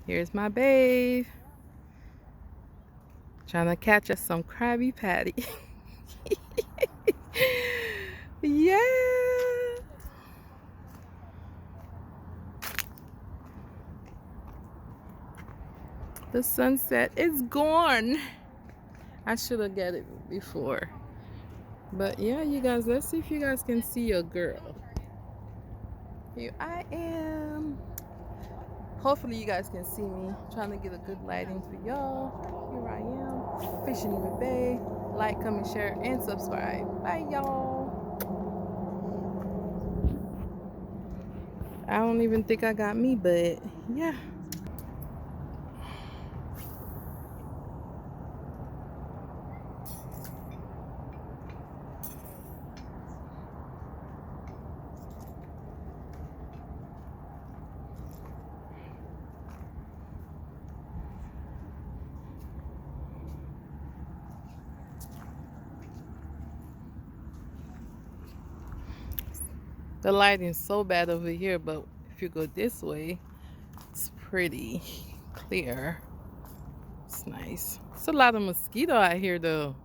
Here's my babe. Trying to catch us some Krabby Patty. Yeah. The sunset is gone. I should have got it before. But yeah, you guys, let's see if you guys can see your girl. Here I am. Hopefully you guys can see me. Trying to get a good lighting for y'all. Here I am. Fishing in the bay. Like, comment, share, and subscribe. Bye, y'all. I don't even think I got me, but yeah. The lighting is so bad over here, but if you go this way, it's pretty clear. It's nice. It's a lot of mosquito out here though.